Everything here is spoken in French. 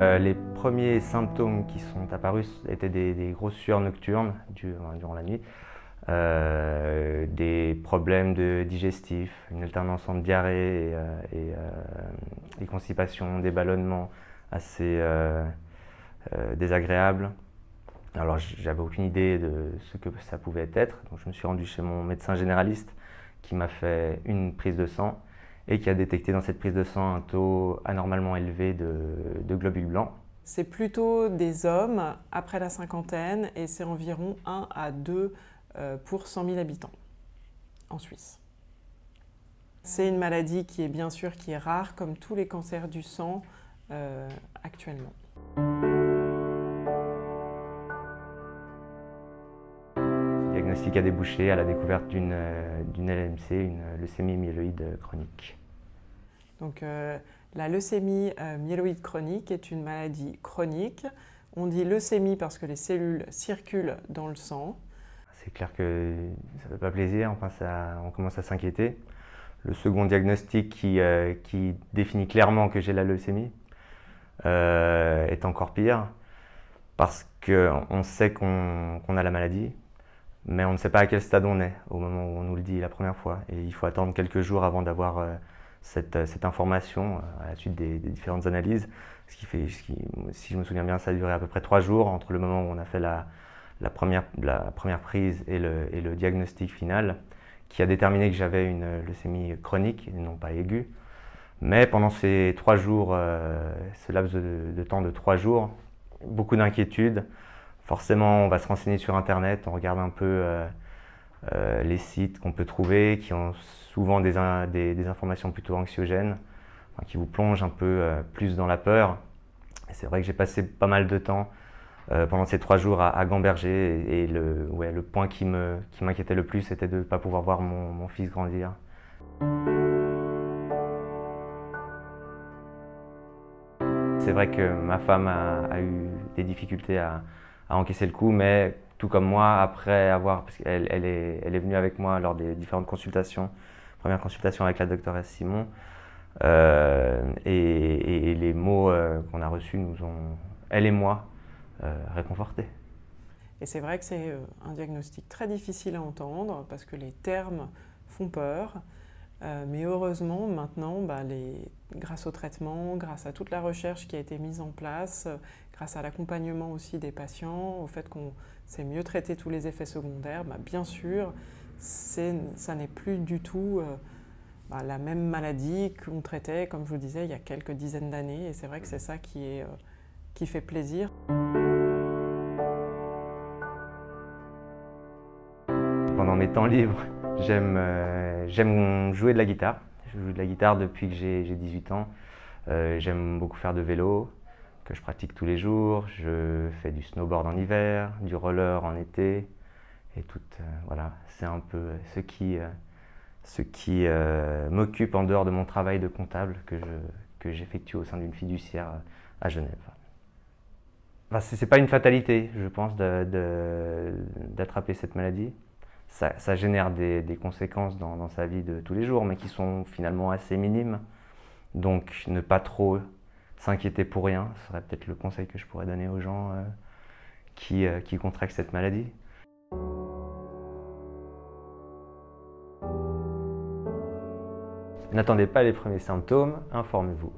Les premiers symptômes qui sont apparus étaient des grosses sueurs nocturnes durant la nuit, des problèmes digestifs, une alternance entre diarrhée et constipation, des ballonnements assez désagréables. Alors j'avais aucune idée de ce que ça pouvait être, donc je me suis rendu chez mon médecin généraliste qui m'a fait une prise de sang et qui a détecté dans cette prise de sang un taux anormalement élevé de globules blancs. C'est plutôt des hommes après la cinquantaine et c'est environ 1 à 2 pour 100 000 habitants en Suisse. C'est une maladie qui est bien sûr qui est rare comme tous les cancers du sang actuellement. Le diagnostic a débouché à la découverte d'une LMC, une leucémie myéloïde chronique. Donc, la leucémie myéloïde chronique est une maladie chronique. On dit leucémie parce que les cellules circulent dans le sang. C'est clair que ça ne fait pas plaisir, enfin on commence à s'inquiéter. Le second diagnostic qui définit clairement que j'ai la leucémie est encore pire parce qu'on sait qu'on a la maladie, mais on ne sait pas à quel stade on est au moment où on nous le dit la première fois. Et il faut attendre quelques jours avant d'avoir cette information à la suite des différentes analyses. Si je me souviens bien, ça a duré à peu près 3 jours entre le moment où on a fait la première prise et le diagnostic final, qui a déterminé que j'avais une leucémie chronique et non pas aiguë. Mais pendant ces 3 jours, ce laps de temps de 3 jours, beaucoup d'inquiétudes. Forcément, on va se renseigner sur Internet, on regarde un peu les sites qu'on peut trouver, qui ont souvent des informations plutôt anxiogènes, enfin, qui vous plongent un peu plus dans la peur. Et c'est vrai que j'ai passé pas mal de temps pendant ces 3 jours à gamberger, et le point qui m'inquiétait le plus, c'était de ne pas pouvoir voir mon fils grandir. C'est vrai que ma femme a eu des difficultés à encaisser le coup, mais tout comme moi, parce qu'elle est venue avec moi lors des différentes consultations, première consultation avec la doctoresse Simon, et les mots qu'on a reçus nous ont, elle et moi, réconfortés. Et c'est vrai que c'est un diagnostic très difficile à entendre parce que les termes font peur. Mais heureusement, maintenant, grâce au traitement, grâce à toute la recherche qui a été mise en place, grâce à l'accompagnement aussi des patients, au fait qu'on sait mieux traiter tous les effets secondaires, bien sûr, ça n'est plus du tout la même maladie qu'on traitait, comme je vous disais, il y a quelques dizaines d'années. Et c'est vrai que c'est ça qui fait plaisir. Pendant mes temps libres, j'aime jouer de la guitare. Je joue de la guitare depuis que j'ai 18 ans. J'aime beaucoup faire de vélo, que je pratique tous les jours. Je fais du snowboard en hiver, du roller en été. Et voilà, c'est un peu ce qui m'occupe en dehors de mon travail de comptable que j'effectue au sein d'une fiduciaire à Genève. Enfin, ce n'est pas une fatalité, je pense, d'attraper cette maladie. Ça génère des conséquences dans sa vie de tous les jours, mais qui sont finalement assez minimes. Donc ne pas trop s'inquiéter pour rien, ce serait peut-être le conseil que je pourrais donner aux gens qui contractent cette maladie. N'attendez pas les premiers symptômes, informez-vous.